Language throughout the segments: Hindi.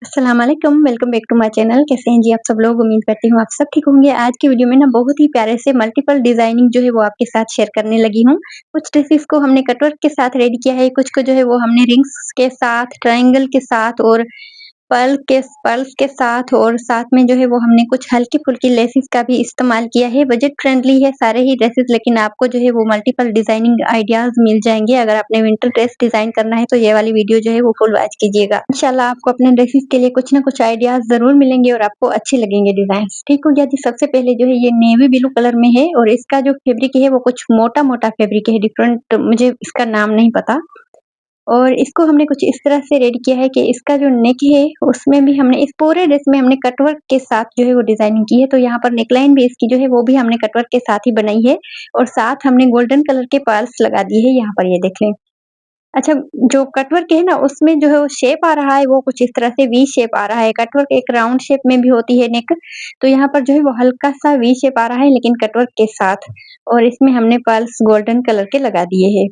अस्सलाम वालेकुम, welcome back to my channel. कैसे हैं जी आप सब लोग? उम्मीद करती हूँ आप सब ठीक होंगे। आज की वीडियो में ना बहुत ही प्यारे से मल्टीपल डिज़ाइनिंग जो है वो आपके साथ शेयर करने लगी हूँ। कुछ ड्रेसेस को हमने कटवर्क के साथ रेडी किया है, कुछ को जो है वो हमने रिंग्स के साथ, ट्रायंगल के साथ और पर्ल्स के साथ और साथ में जो है वो हमने कुछ हल्की-फुल्की लेसेस का भी इस्तेमाल किया है। बजट फ्रेंडली है सारे ही ड्रेसेस, लेकिन आपको जो है वो मल्टीपल डिज़ाइनिंग आइडियाज़ मिल जाएँगे। अगर आपने विंटर ड्रेस डिज़ाइन करना है तो ये वाली वीडियो जो है वो फुल वॉच कीजिएगा। इंशाल्लाह आपको अपने ड्रेसेस के लिए कुछ ना कुछ आइडियाज़ ज़रूर मिलेंगे और आपको अच्छे लगेंगे डिज़ाइन्स। ठीक हो गया जी। सबसे पहले जो है ये नेवी ब्लू कलर में है और इसका जो फैब्रिक है वो कुछ मोटा-मोटा फैब्रिक है, डिफरेंट मुझे इसका नाम नहीं पता। और इसको हमने कुछ इस तरह से रेडी किया है कि इसका जो नेक है उसमें भी हमने इस पूरे ड्रेस में हमने कटवर्क के साथ जो है वो डिजाइनिंग की है। तो यहाँ पर नेकलाइन भी इसकी जो है वो भी हमने कटवर्क के साथ ही बनाई है और साथ हमने गोल्डन कलर के पर्ल्स लगा दिए हैं। यहाँ पर ये देख लें। अच्छा, जो कटवर्क है ना उसमें जो है वो शेप आ रहा है वो कुछ इस तरह से वी शेप आ रहा है। कटवर्क एक राउंड शेप में भी होती है नेक, तो यहाँ पर जो है वो हल्का सा वी शेप आ रहा है लेकिन कटवर्क के साथ। और इसमें हमने पर्ल्स गोल्डन कलर के लगा दिए हैं।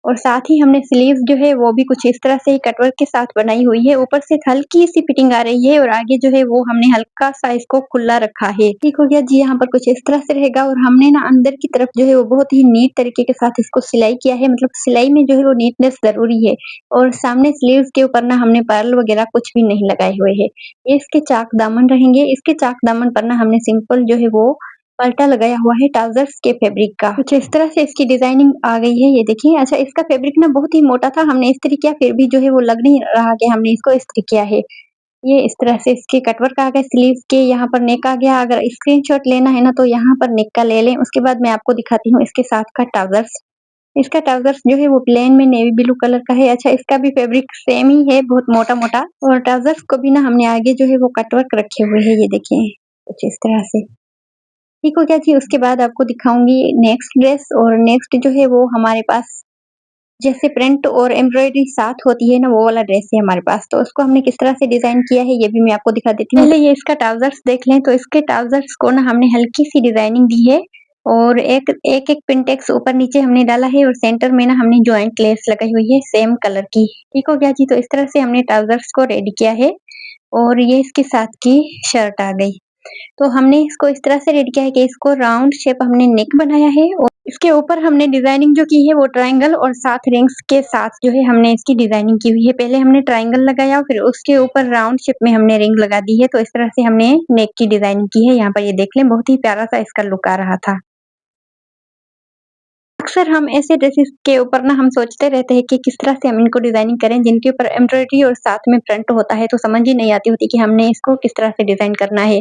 और साथ ही हमने स्लीव्स जो है वो भी कुछ इस तरह से ही कटवर्क के साथ बनाई हुई है। ऊपर से हल्की-सी फिटिंग आ रही है और आगे जो है वो हमने हल्का-सा इसको खुला रखा है। ठीक हो गया जी। यहाँ पर कुछ इस तरह से रहेगा और हमने ना अंदर की तरफ जो है वो बहुत ही नीट तरीके के साथ इसको सिलाई किया है। मतलब सिलाई में जो है वो नीटनेस ज़रूरी है। और सामने स्लीव्स के ऊपर ना हमने पर्ल वगैरह कुछ भी नहीं लगाए हुए हैं। ये इसके चाक दामन रहेंगे। इसके चाक दामन पर ना हमने सिंपल जो है वो पल्टा लगाया हुआ है ट्राउजर्स के फैब्रिक का। कुछ इस तरह से इसकी डिजाइनिंग आ गई है, ये देखिए। अच्छा, इसका फैब्रिक ना बहुत ही मोटा था, हमने इस्त्री किया फिर भी जो है वो लग नहीं रहा कि हमने इसको इस्त्री किया है। ये इस तरह से इसके कटवर्क आ गए स्लीव्स के। यहाँ पर नेक आ गया। अगर स्क्रीनशॉट लेना है ना तो यहाँ पर नेक का ले लें। उसके बाद मैं आपको दिखाती हूँ इसके साथ का ट्राउजर्स। इसका ट्राउजर्स जो है वो प्लेन में नेवी ब्लू कलर का है। अच्छा, इसका भी फैब्रिक सेम ही है, बहुत मोटा-मोटा। और ट्राउजर्स को भी ना हमने आगे जो है वो कटवर्क रखे हुए हैं, ये देखिए कुछ इस तरह से। ठीक हो गया जी। उसके बाद आपको दिखाऊँगी नेक्स्ट ड्रेस और नेक्स्ट जो है वो हमारे पास जैसे प्रिंट और एम्ब्रॉयडरी साथ होती है ना वो वाला ड्रेस है हमारे पास। तो उसको हमने किस तरह से डिज़ाइन किया है ये भी मैं आपको दिखा देती हूँ। पहले ये इसका ट्राउज़र्स देख लें। तो इसके ट्राउज़र्स को ना हमने हल्की-सी डिज़ाइनिंग दी है और एक-एक पिंटेक्स ऊपर-नीचे हमने डाला है और सेंटर में ना हमने जॉइंट लेस लगाई हुई है सेम कलर की। ठीक हो गया जी। तो इस तरह से हमने ट्राउज़र्स को रेडी किया है और ये इसके साथ की शर्ट आ गई। तो हमने इसको इस तरह से रेडी किया है कि इसको राउंड शेप हमने नेक बनाया है और इसके ऊपर हमने डिजाइनिंग जो की है वो ट्रायंगल और साथ रिंग्स के साथ जो है हमने इसकी डिजाइनिंग की हुई है। पहले हमने ट्रायंगल लगाया फिर उसके ऊपर राउंड शेप में हमने रिंग लगा दी है। तो इस तरह से हमने नेक की डिजाइनिंग की है। यहाँ पर ये देख लें, बहुत ही प्यारा सा इसका लुक आ रहा था। अक्सर हम ऐसे ड्रेसेस के ऊपर ना हम सोचते रहते हैं कि किस तरह से हम इनको डिज़ाइनिंग करें जिनके ऊपर एम्ब्रॉयडरी और साथ में प्रिंट होता है, तो समझ ही नहीं आती होती कि हमने इसको किस तरह से डिज़ाइन करना है।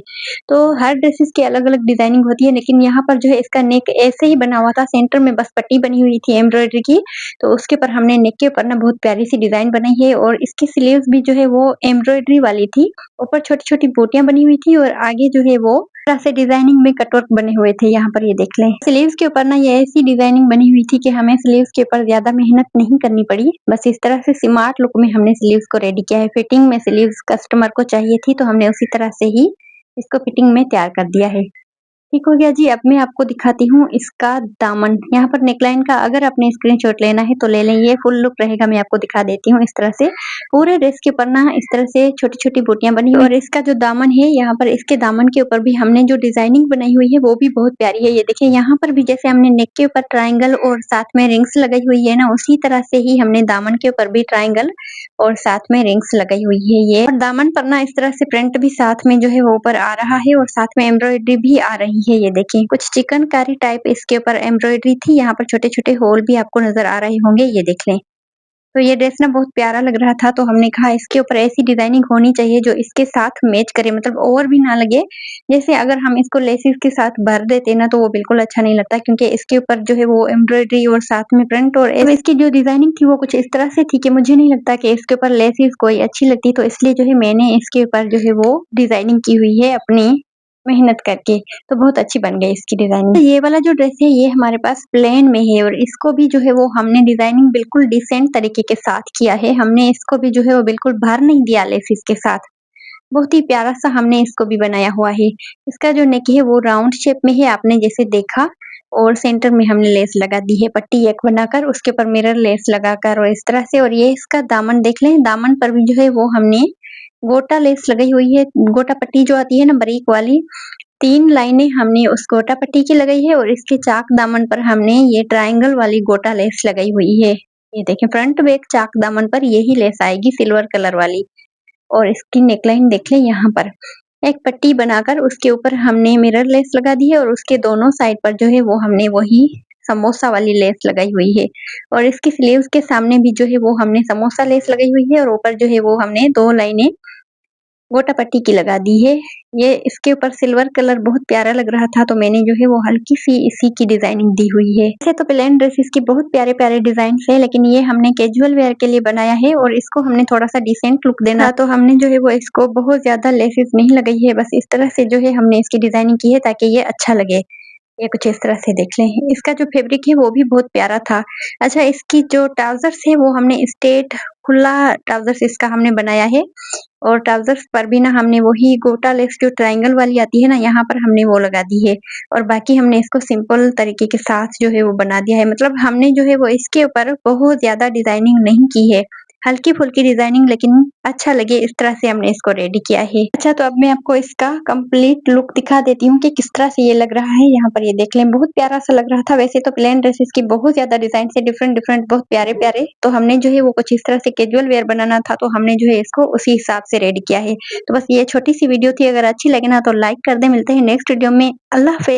तो हर ड्रेसेस की अलग-अलग डिज़ाइनिंग होती है, लेकिन यहाँ पर जो है इसका नेक ऐसे ही बना हुआ था, सेंटर में बस पट्टी बनी हुई थी एम्ब्रॉयडरी की, तो उसके ऊपर हमने नेक के ऊपर ना बहुत प्यारी-सी डिज़ाइन बनाई है और इसकी स्लीव्स भी जो है वो एम्ब्रॉयडरी वाली थी। ऊपर छोटी-छोटी बूटियाँ बनी हुई थी और आगे जो है वो तरह से डिजाइनिंग में कटवर्क बने हुए थे। यहाँ पर ये देख लें। स्लीव्स के ऊपर ना ये ऐसी डिजाइनिंग बनी हुई थी कि हमें स्लीव्स के ऊपर ज्यादा मेहनत नहीं करनी पड़ी। बस इस तरह से स्मार्ट लुक में हमने स्लीव्स को रेडी किया है। फिटिंग में स्लीव्स कस्टमर को चाहिए थी तो हमने उसी तरह से ही इसको फिटिंग में तैयार कर दिया है। ठीक हो गया जी। अब मैं आपको दिखाती हूँ इसका दामन। यहाँ पर नेकलाइन का अगर आपने स्क्रीनशॉट लेना है तो ले लें, ये फुल लुक रहेगा। मैं आपको दिखा देती हूँ इस तरह से। पूरे ड्रेस के ऊपर ना इस तरह से छोटी-छोटी बूटियाँ बनी हुई और इसका जो दामन है यहाँ पर इसके दामन के ऊपर भी हमने जो डिजाइनिंग बनाई हुई है वो भी बहुत प्यारी है। ये देखिए, यहाँ पर भी जैसे हमने नेक के ऊपर ट्रायंगल और साथ में रिंग्स लगाई हुई है ना, उसी तरह से ही हमने दामन के ऊपर भी ट्रायंगल और साथ में रिंग्स लगाई हुई है ये। और दामन पर ना इस तरह से प्रिंट भी साथ में जो है वो ऊपर आ रहा है और साथ में एम्ब्रॉयडरी भी आ रही है। ये देखिए, कुछ चिकनकारी टाइप इसके ऊपर एम्ब्रॉयडरी थी। यहाँ पर छोटे-छोटे होल भी आपको नज़र आ रहे होंगे, ये देख लें। तो ये ड्रेस ना बहुत प्यारा लग रहा था तो हमने कहा इसके ऊपर ऐसी डिजाइनिंग होनी चाहिए जो इसके साथ मैच करे, मतलब और भी ना लगे। जैसे अगर हम इसको लेसिस के साथ भर देते ना तो वो बिल्कुल अच्छा नहीं लगता, क्योंकि इसके ऊपर जो है वो एम्ब्रॉयडरी और साथ में प्रिंट और इसकी जो डिजाइनिंग थी वो कुछ इस तरह से थी कि मुझे नहीं लगता कि इसके ऊपर लेसिस कोई अच्छी लगती, तो इसलिए जो है मैंने इसके ऊपर जो है वो डिजाइनिंग की हुई है अपनी मेहनत करके। तो बहुत अच्छी बन गई इसकी डिजाइनिंग। तो ये वाला जो ड्रेस है ये हमारे पास प्लेन में है और इसको भी जो है वो हमने डिजाइनिंग बिल्कुल डिसेंट तरीके के साथ किया है। हमने इसको भी जो है वो बिल्कुल भर नहीं दिया लेसिस के साथ। बहुत ही प्यारा सा हमने इसको भी बनाया हुआ है। इसका जो नेक है वो राउंड शेप में है, आपने जैसे देखा। और सेंटर में हमने लेस लगा दी है पट्टी एक बनाकर, उसके ऊपर मिरर लेस लगाकर और इस तरह से। और ये इसका दामन देख लें, दामन पर भी जो है वो हमने गोटा लेस लगाई हुई है, गोटा पट्टी जो आती है ना बारीक वाली, 3 लाइनें हमने उस गोटा पट्टी की लगाई है और इसके चाक दामन पर हमने ये ट्रायंगल वाली गोटा लेस लगाई हुई है। ये देखें फ्रंट बैक चाक दामन पर यही लेस आएगी सिल्वर कलर वाली और इसकी नेकलाइन देख लें यहाँ पर। एक पट्टी बनाकर उसके ऊपर हमने मिरर लेस लगा दी है और उसके दोनों साइड पर जो है वो हमने वही समोसा वाली लेस लगाई हुई है और इसकी स्लीव्स के सामने भी जो है वो हमने समोसा लेस लगाई हुई है और ऊपर जो है वो हमने 2 लाइनें गोटा पट्टी की लगा दी है। ये इसके ऊपर सिल्वर कलर बहुत प्यारा लग रहा था तो मैंने जो है वो हल्की-सी इसी की डिज़ाइनिंग दी हुई है। वैसे तो प्लेन ड्रेसेस की बहुत प्यारे-प्यारे डिज़ाइन्स हैं लेकिन ये हमने कैजुअल वेयर के लिए बनाया है और इसको हमने थोड़ा-सा डिसेंट लुक देना था तो हमने जो है वो इसको बहुत ज़्यादा लेसेस नहीं लगाई है, बस इस तरह से जो है हमने इसकी डिज़ाइनिंग की है ताकि ये अच्छा लगे। ये कुछ इस तरह से देख लें। इसका जो फैब्रिक है वो भी बहुत प्यारा था। अच्छा इसकी जो ट्राउज़र्स है वो हमने स्ट्रेट खुला ट्राउज़र्स इसका हमने बनाया है और ट्राउज़र्स पर भी ना हमने वही गोटा लेस जो ट्रायंगल वाली आती है ना यहाँ पर हमने वो लगा दी है और बाकी हमने इसको सिंपल तरीके के साथ जो है वो बना दिया है। मतलब हमने जो है वो इसके ऊपर बहुत ज़्यादा डिज़ाइनिंग नहीं की है। हल्की-फुल्की डिज़ाइनिंग लेकिन अच्छा लगे इस तरह से हमने इसको रेडी किया है। अच्छा तो अब मैं आपको इसका कंप्लीट लुक दिखा देती हूँ कि किस तरह से ये लग रहा है। यहाँ पर ये देख लें बहुत प्यारा-सा लग रहा था। वैसे तो प्लेन ड्रेसेस की बहुत ज़्यादा डिज़ाइन है डिफरेंट-डिफरेंट बहुत प्यारे-प्यारे। तो हमने जो है वो कुछ इस तरह से कैजुअल वियर बनाना था तो हमने जो है इसको उसी हिसाब से रेडी किया है। तो बस ये छोटी-सी वीडियो थी, अगर अच्छी लगे ना तो लाइक कर दें। मिलते हैं नेक्स्ट वीडियो में। अल्लाह हाफ़िज़।